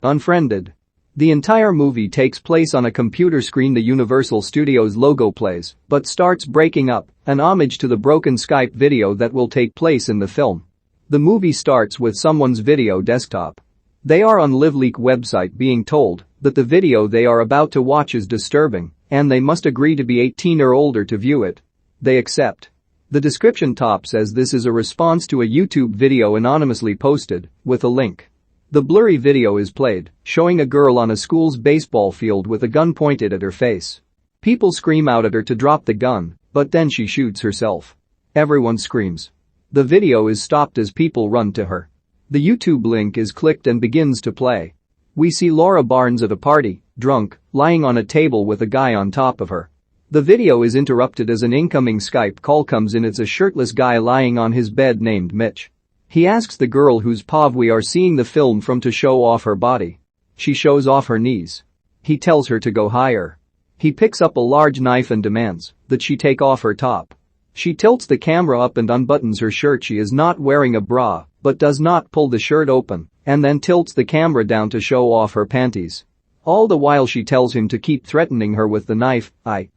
Unfriended. The entire movie takes place on a computer screen. The Universal Studios logo plays, but starts breaking up, an homage to the broken Skype video that will take place in the film. The movie starts with someone's video desktop. They are on LiveLeak website being told that the video they are about to watch is disturbing and they must agree to be 18 or older to view it. They accept. The description top says this is a response to a YouTube video anonymously posted with a link. The blurry video is played, showing a girl on a school's baseball field with a gun pointed at her face. People scream out at her to drop the gun, but then she shoots herself. Everyone screams. The video is stopped as people run to her. The YouTube link is clicked and begins to play. We see Laura Barnes at a party, drunk, lying on a table with a guy on top of her. The video is interrupted as an incoming Skype call comes in. It's a shirtless guy lying on his bed named Mitch. He asks the girl whose POV we are seeing the film from to show off her body. She shows off her knees. He tells her to go higher. He picks up a large knife and demands that she take off her top. She tilts the camera up and unbuttons her shirt. She is not wearing a bra, but does not pull the shirt open, and then tilts the camera down to show off her panties. All the while she tells him to keep threatening her with the knife.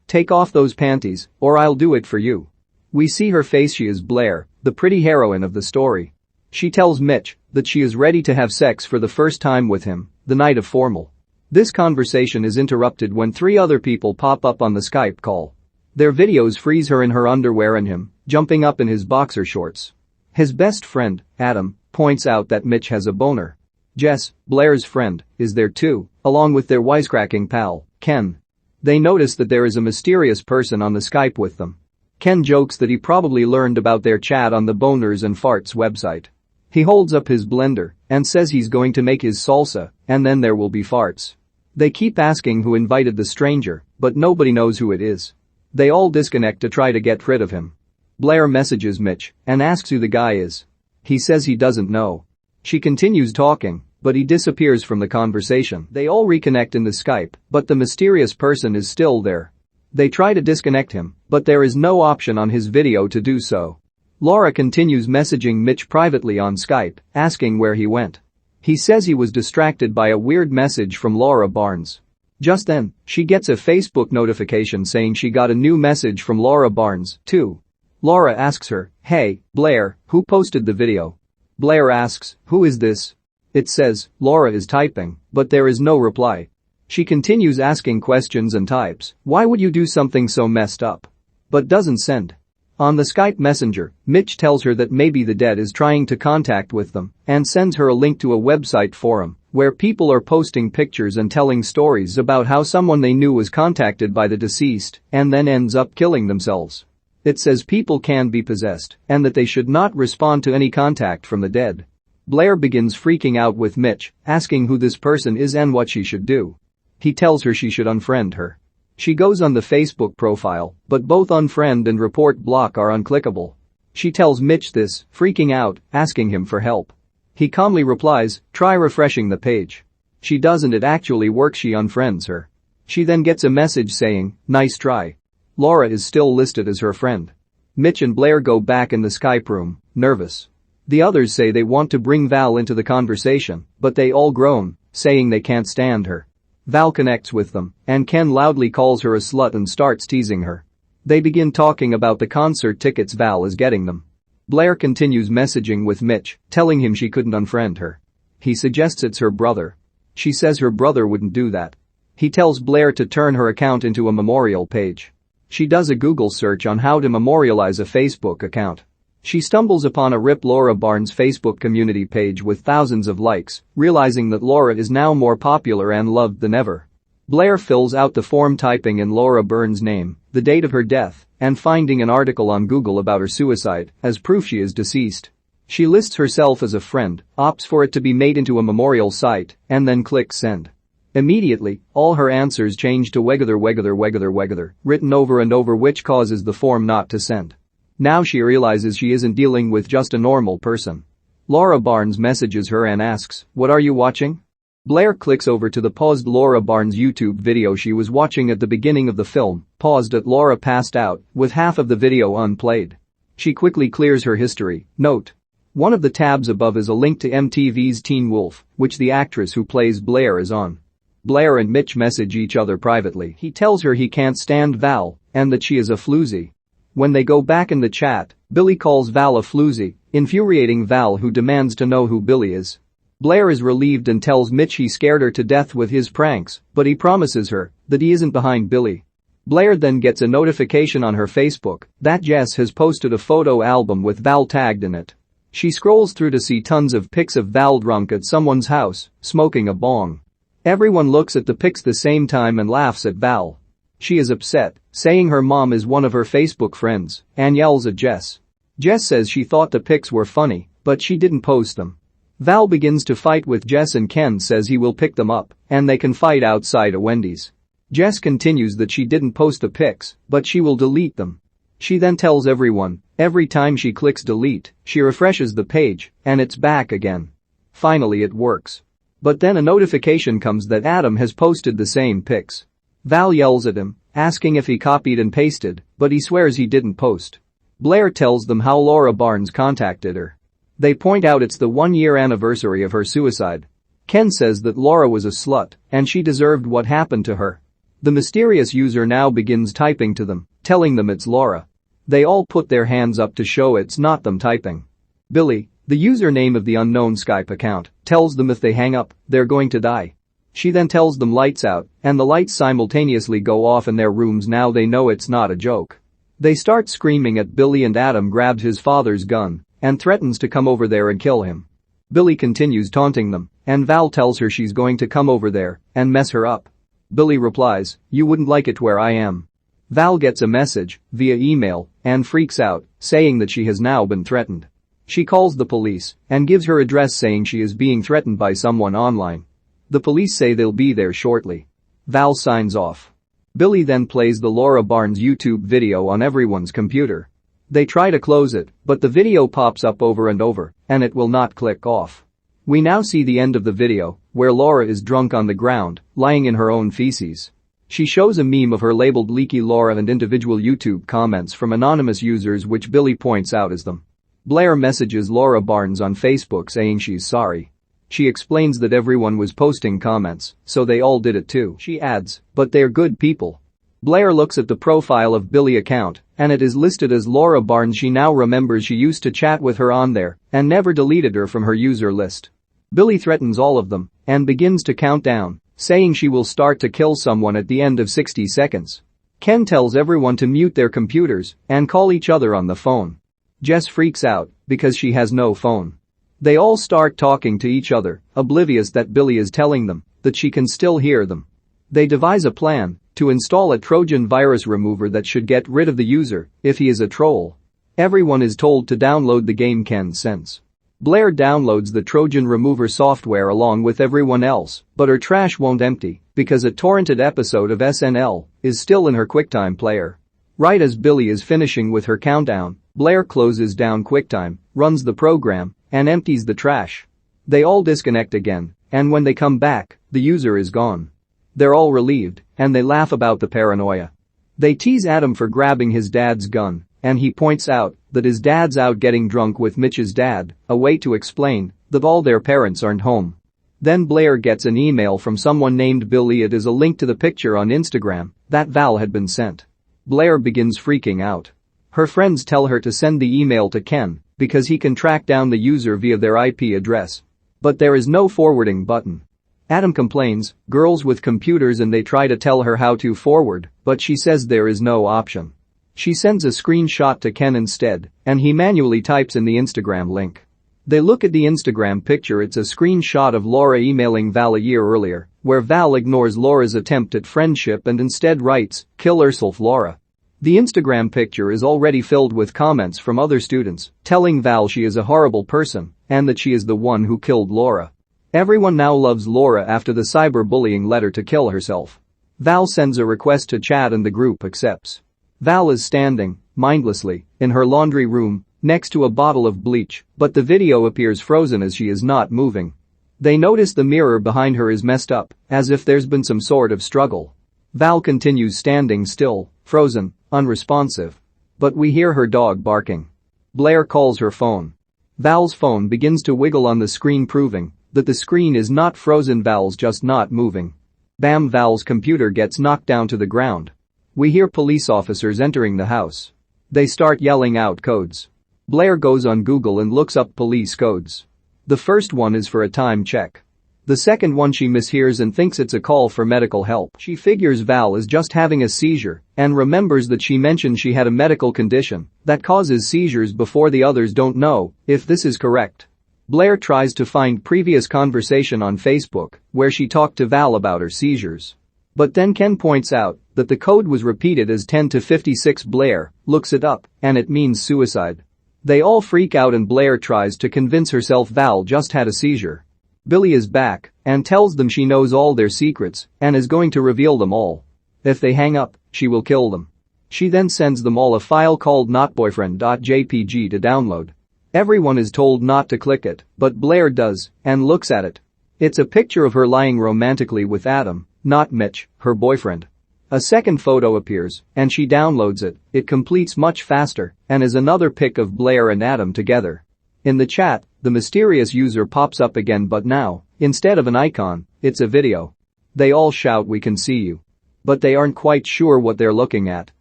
Take off those panties, or I'll do it for you. We see her face. She is Blair, the pretty heroine of the story. She tells Mitch that she is ready to have sex for the first time with him, the night of formal. This conversation is interrupted when 3 other people pop up on the Skype call. Their videos freeze her in her underwear and him, jumping up in his boxer shorts. His best friend, Adam, points out that Mitch has a boner. Jess, Blair's friend, is there too, along with their wisecracking pal, Ken. They notice that there is a mysterious person on the Skype with them. Ken jokes that he probably learned about their chat on the Boners and Farts website. He holds up his blender and says he's going to make his salsa, and then there will be farts. They keep asking who invited the stranger, but nobody knows who it is. They all disconnect to try to get rid of him. Blair messages Mitch and asks who the guy is. He says he doesn't know. She continues talking, but he disappears from the conversation. They all reconnect in the Skype, but the mysterious person is still there. They try to disconnect him, but there is no option on his video to do so. Laura continues messaging Mitch privately on Skype, asking where he went. He says he was distracted by a weird message from Laura Barnes. Just then, she gets a Facebook notification saying she got a new message from Laura Barnes, too. Laura asks her, "Hey, Blair, who posted the video?" Blair asks, "Who is this?" It says, Laura is typing, but there is no reply. She continues asking questions and types, "Why would you do something so messed up?" But doesn't send. On the Skype messenger, Mitch tells her that maybe the dead is trying to contact with them and sends her a link to a website forum where people are posting pictures and telling stories about how someone they knew was contacted by the deceased and then ends up killing themselves. It says people can be possessed and that they should not respond to any contact from the dead. Blair begins freaking out with Mitch, asking who this person is and what she should do. He tells her she should unfriend her. She goes on the Facebook profile, but both unfriend and report block are unclickable. She tells Mitch this, freaking out, asking him for help. He calmly replies, "Try refreshing the page." She does and it actually works. She unfriends her. She then gets a message saying, "Nice try." Laura is still listed as her friend. Mitch and Blair go back in the Skype room, nervous. The others say they want to bring Val into the conversation, but they all groan, saying they can't stand her. Val connects with them, and Ken loudly calls her a slut and starts teasing her. They begin talking about the concert tickets Val is getting them. Blair continues messaging with Mitch, telling him she couldn't unfriend her. He suggests it's her brother. She says her brother wouldn't do that. He tells Blair to turn her account into a memorial page. She does a Google search on how to memorialize a Facebook account. She stumbles upon a RIP Laura Barnes Facebook community page with thousands of likes, realizing that Laura is now more popular and loved than ever. Blair fills out the form typing in Laura Barnes' name, the date of her death, and finding an article on Google about her suicide as proof she is deceased. She lists herself as a friend, opts for it to be made into a memorial site, and then clicks send. Immediately, all her answers change to wegather, written over and over, which causes the form not to send. Now she realizes she isn't dealing with just a normal person. Laura Barnes messages her and asks, "What are you watching?" Blair clicks over to the paused Laura Barnes YouTube video she was watching at the beginning of the film, paused at Laura passed out, with half of the video unplayed. She quickly clears her history. Note: One of the tabs above is a link to MTV's Teen Wolf, which the actress who plays Blair is on. Blair and Mitch message each other privately. He tells her he can't stand Val and that she is a floozy. When they go back in the chat, Billy calls Val a floozy, infuriating Val, who demands to know who Billy is. Blair is relieved and tells Mitch he scared her to death with his pranks, but he promises her that he isn't behind Billy. Blair then gets a notification on her Facebook that Jess has posted a photo album with Val tagged in it. She scrolls through to see tons of pics of Val drunk at someone's house, smoking a bong. Everyone looks at the pics the same time and laughs at Val. She is upset, saying her mom is one of her Facebook friends, and yells at Jess. Jess says she thought the pics were funny, but she didn't post them. Val begins to fight with Jess and Ken says he will pick them up, and they can fight outside a Wendy's. Jess continues that she didn't post the pics, but she will delete them. She then tells everyone, every time she clicks delete, she refreshes the page, and it's back again. Finally it works. But then a notification comes that Adam has posted the same pics. Val yells at him, asking if he copied and pasted, but he swears he didn't post. Blair tells them how Laura Barnes contacted her. They point out it's the 1-year anniversary of her suicide. Ken says that Laura was a slut, and she deserved what happened to her. The mysterious user now begins typing to them, telling them it's Laura. They all put their hands up to show it's not them typing. Billy, the username of the unknown Skype account, tells them if they hang up, they're going to die. She then tells them lights out, and the lights simultaneously go off in their rooms. Now they know it's not a joke. They start screaming at Billy, and Adam grabs his father's gun and threatens to come over there and kill him. Billy continues taunting them, and Val tells her she's going to come over there and mess her up. Billy replies, "You wouldn't like it where I am." Val gets a message via email and freaks out, saying that she has now been threatened. She calls the police and gives her address, saying she is being threatened by someone online. The police say they'll be there shortly. Val signs off. Billy then plays the Laura Barnes YouTube video on everyone's computer. They try to close it, but the video pops up over and over, and it will not click off. We now see the end of the video, where Laura is drunk on the ground, lying in her own feces. She shows a meme of her labeled Leaky Laura and individual YouTube comments from anonymous users, which Billy points out as them. Blair messages Laura Barnes on Facebook saying she's sorry. She explains that everyone was posting comments, so they all did it too. She adds, "But they're good people." Blair looks at the profile of Billy account, and it is listed as Laura Barnes. She now remembers she used to chat with her on there and never deleted her from her user list. Billy threatens all of them and begins to count down, saying she will start to kill someone at the end of 60 seconds. Ken tells everyone to mute their computers and call each other on the phone. Jess freaks out because she has no phone. They all start talking to each other, oblivious that Billy is telling them that she can still hear them. They devise a plan to install a Trojan virus remover that should get rid of the user if he is a troll. Everyone is told to download the game Ken sends. Blair downloads the Trojan remover software along with everyone else, but her trash won't empty because a torrented episode of SNL is still in her QuickTime player. Right as Billy is finishing with her countdown, Blair closes down QuickTime, runs the program, and empties the trash. They all disconnect again, and when they come back, the user is gone. They're all relieved, and they laugh about the paranoia. They tease Adam for grabbing his dad's gun, and he points out that his dad's out getting drunk with Mitch's dad, a way to explain that all their parents aren't home. Then Blair gets an email from someone named Billy. It is a link to the picture on Instagram that Val had been sent. Blair begins freaking out. Her friends tell her to send the email to Ken because he can track down the user via their IP address. But there is no forwarding button. Adam complains, girls with computers, and they try to tell her how to forward, but she says there is no option. She sends a screenshot to Ken instead, and he manually types in the Instagram link. They look at the Instagram picture. It's a screenshot of Laura emailing Val a year earlier, where Val ignores Laura's attempt at friendship and instead writes, "Kill yourself, Laura." The Instagram picture is already filled with comments from other students, telling Val she is a horrible person and that she is the one who killed Laura. Everyone now loves Laura after the cyberbullying led her to kill herself. Val sends a request to chat and the group accepts. Val is standing, mindlessly, in her laundry room, next to a bottle of bleach, but the video appears frozen as she is not moving. They notice the mirror behind her is messed up, as if there's been some sort of struggle. Val continues standing still, frozen, unresponsive. But we hear her dog barking. Blair calls her phone. Val's phone begins to wiggle on the screen, proving that the screen is not frozen, Val's just not moving. Bam! Val's computer gets knocked down to the ground. We hear police officers entering the house. They start yelling out codes. Blair goes on Google and looks up police codes. The first one is for a time check. The second one she mishears and thinks it's a call for medical help. She figures Val is just having a seizure and remembers that she mentioned she had a medical condition that causes seizures before. The others don't know if this is correct. Blair tries to find previous conversation on Facebook where she talked to Val about her seizures. But then Ken points out that the code was repeated as 10 to 56. Blair looks it up and it means suicide. They all freak out and Blair tries to convince herself Val just had a seizure. Billy is back and tells them she knows all their secrets and is going to reveal them all. If they hang up, she will kill them. She then sends them all a file called notboyfriend.jpg to download. Everyone is told not to click it, but Blair does and looks at it. It's a picture of her lying romantically with Adam, not Mitch, her boyfriend. A second photo appears and she downloads it. It completes much faster and is another pic of Blair and Adam together. In the chat, the mysterious user pops up again, but now, instead of an icon, it's a video. They all shout, "We can see you." But they aren't quite sure what they're looking at.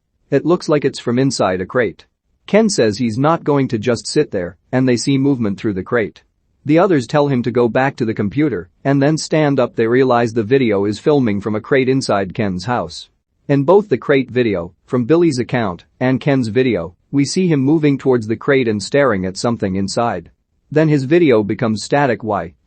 It looks like it's from inside a crate. Ken says he's not going to just sit there, and they see movement through the crate. The others tell him to go back to the computer and then stand up. They realize the video is filming from a crate inside Ken's house. In both the crate video, from Billy's account, and Ken's video, we see him moving towards the crate and staring at something inside. Then his video becomes static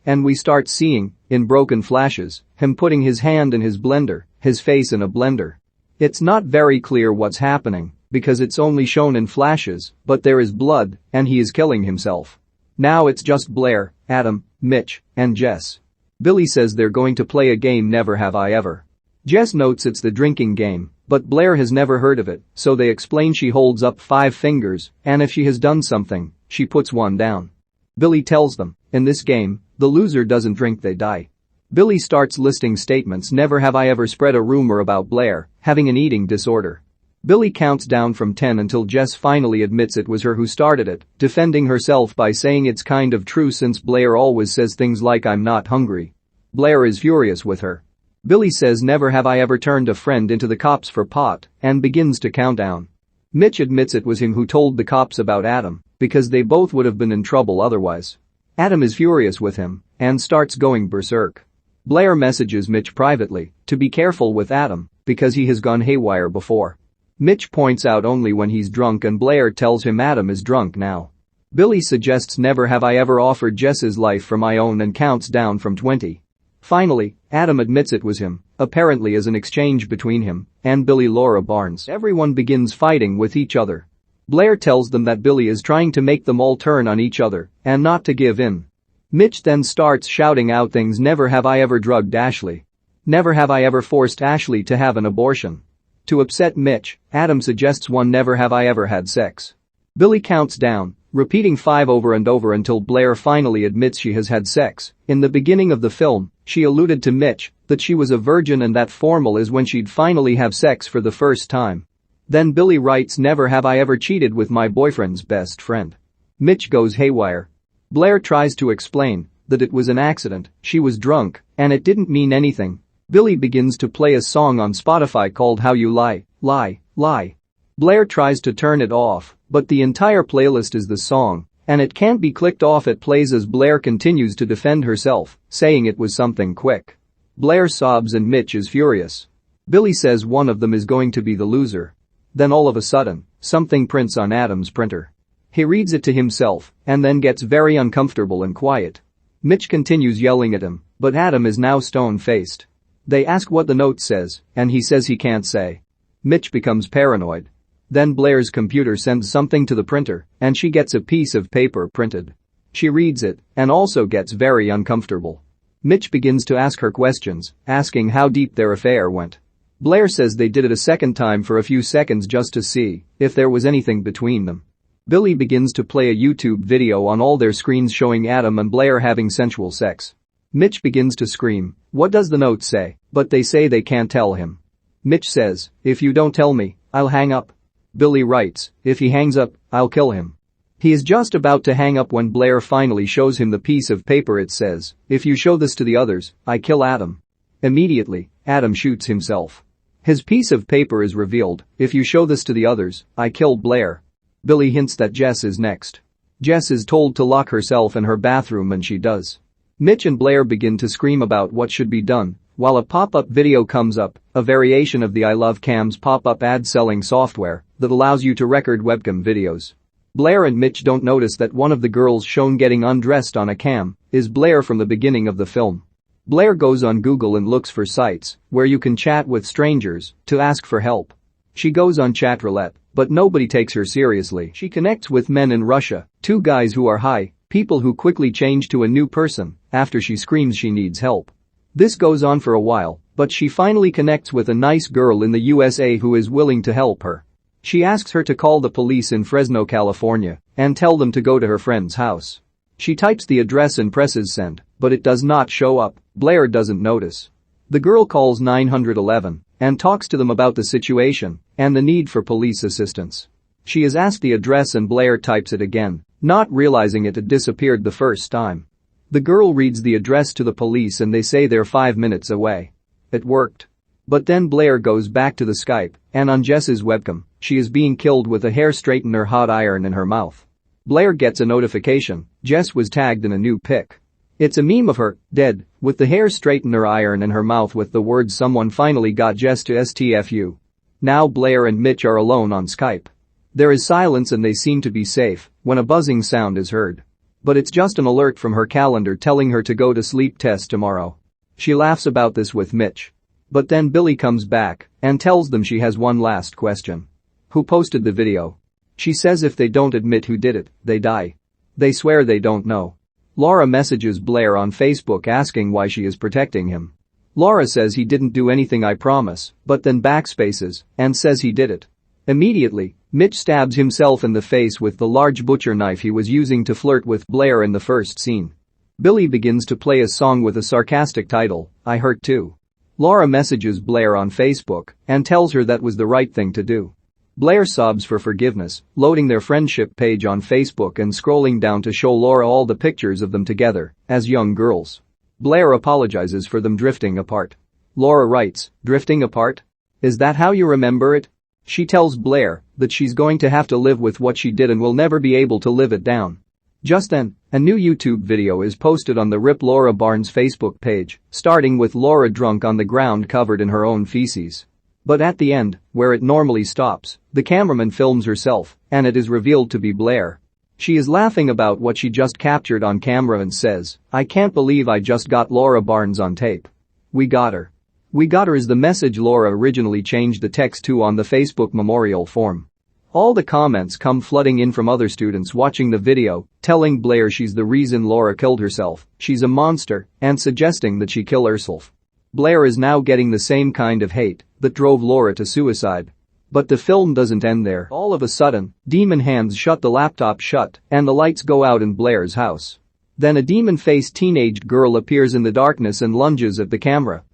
and we start seeing, in broken flashes, him putting his hand in his blender, his face in a blender. It's not very clear what's happening because it's only shown in flashes, but there is blood and he is killing himself. Now it's just Blair, Adam, Mitch, and Jess. Billy says they're going to play a game, Never Have I Ever. Jess notes it's the drinking game, but Blair has never heard of it, so they explain she holds up 5 fingers, and if she has done something, she puts one down. Billy tells them, in this game, the loser doesn't drink, they die. Billy starts listing statements. Never have I ever spread a rumor about Blair having an eating disorder. Billy counts down from 10 until Jess finally admits it was her who started it, defending herself by saying it's kind of true since Blair always says things like "I'm not hungry." Blair is furious with her. Billy says never have I ever turned a friend into the cops for pot and begins to count down. Mitch admits it was him who told the cops about Adam because they both would have been in trouble otherwise. Adam is furious with him and starts going berserk. Blair messages Mitch privately to be careful with Adam because he has gone haywire before. Mitch points out only when he's drunk and Blair tells him Adam is drunk now. Billy suggests never have I ever offered Jess's life for my own and counts down from 20. Finally, Adam admits it was him, apparently as an exchange between him and Billy Laura Barnes. Everyone begins fighting with each other. Blair tells them that Billy is trying to make them all turn on each other and not to give in. Mitch then starts shouting out things. Never have I ever drugged Ashley. Never have I ever forced Ashley to have an abortion. To upset Mitch, Adam suggests one. Never have I ever had sex. Billy counts down, repeating 5 over and over until Blair finally admits she has had sex. In the beginning of the film, she alluded to Mitch that she was a virgin and that formal is when she'd finally have sex for the first time. Then Billy writes never have I ever cheated with my boyfriend's best friend. Mitch goes haywire. Blair tries to explain that it was an accident, she was drunk, and it didn't mean anything. Billy begins to play a song on Spotify called How You Lie, Lie, Lie. Blair tries to turn it off, but the entire playlist is the song, and it can't be clicked off. It plays as Blair continues to defend herself, saying it was something quick. Blair sobs and Mitch is furious. Billy says one of them is going to be the loser. Then all of a sudden, something prints on Adam's printer. He reads it to himself and then gets very uncomfortable and quiet. Mitch continues yelling at him, but Adam is now stone-faced. They ask what the note says, and he says he can't say. Mitch becomes paranoid. Then Blair's computer sends something to the printer, and she gets a piece of paper printed. She reads it and also gets very uncomfortable. Mitch begins to ask her questions, asking how deep their affair went. Blair says they did it a second time for a few seconds just to see if there was anything between them. Billy begins to play a YouTube video on all their screens showing Adam and Blair having sensual sex. Mitch begins to scream, "What does the note say?" But they say they can't tell him. Mitch says, "If you don't tell me, I'll hang up." Billy writes, "If he hangs up, I'll kill him." He is just about to hang up when Blair finally shows him the piece of paper. It says, "If you show this to the others, I kill Adam." Immediately, Adam shoots himself. His piece of paper is revealed. "If you show this to the others, I kill Blair." Billy hints that Jess is next. Jess is told to lock herself in her bathroom and she does. Mitch and Blair begin to scream about what should be done, while a pop-up video comes up, a variation of the I Love Cam's pop-up ad-selling software that allows you to record webcam videos. Blair and Mitch don't notice that one of the girls shown getting undressed on a cam is Blair from the beginning of the film. Blair goes on Google and looks for sites where you can chat with strangers to ask for help. She goes on chat roulette, but nobody takes her seriously. She connects with men in Russia, two guys who are high, people who quickly change to a new person after she screams she needs help. This goes on for a while, but she finally connects with a nice girl in the USA who is willing to help her. She asks her to call the police in Fresno, California, and tell them to go to her friend's house. She types the address and presses send, but it does not show up. Blair doesn't notice. The girl calls 911 and talks to them about the situation and the need for police assistance. She is asked the address and Blair types it again, not realizing it had disappeared the first time. The girl reads the address to the police and they say they're 5 minutes away. It worked. But then Blair goes back to the Skype, and on Jess's webcam, she is being killed with a hair straightener hot iron in her mouth. Blair gets a notification. Jess was tagged in a new pic. It's a meme of her, dead, with the hair straightener iron in her mouth with the words "Someone finally got Jess to STFU." Now Blair and Mitch are alone on Skype. There is silence and they seem to be safe when a buzzing sound is heard. But it's just an alert from her calendar telling her to go to sleep test tomorrow. She laughs about this with Mitch. But then Billy comes back and tells them she has one last question. Who posted the video? She says if they don't admit who did it, they die. They swear they don't know. Laura messages Blair on Facebook asking why she is protecting him. Laura says he didn't do anything, I promise, but then backspaces and says he did it. Immediately, Mitch stabs himself in the face with the large butcher knife he was using to flirt with Blair in the first scene. Billy begins to play a song with a sarcastic title, "I Hurt Too." Laura messages Blair on Facebook and tells her that was the right thing to do. Blair sobs for forgiveness, loading their friendship page on Facebook and scrolling down to show Laura all the pictures of them together as young girls. Blair apologizes for them drifting apart. Laura writes, "Drifting apart? Is that how you remember it?" She tells Blair that she's going to have to live with what she did and will never be able to live it down. Just then, a new YouTube video is posted on the Rip Laura Barnes Facebook page, starting with Laura drunk on the ground covered in her own feces. But at the end, where it normally stops, the cameraman films herself, and it is revealed to be Blair. She is laughing about what she just captured on camera and says, "I can't believe I just got Laura Barnes on tape. We got her." "We got her" is the message Laura originally changed the text to on the Facebook memorial form. All the comments come flooding in from other students watching the video, telling Blair she's the reason Laura killed herself, she's a monster, and suggesting that she kill herself. Blair is now getting the same kind of hate that drove Laura to suicide. But the film doesn't end there. All of a sudden, demon hands shut the laptop shut and the lights go out in Blair's house. Then a demon-faced teenage girl appears in the darkness and lunges at the camera,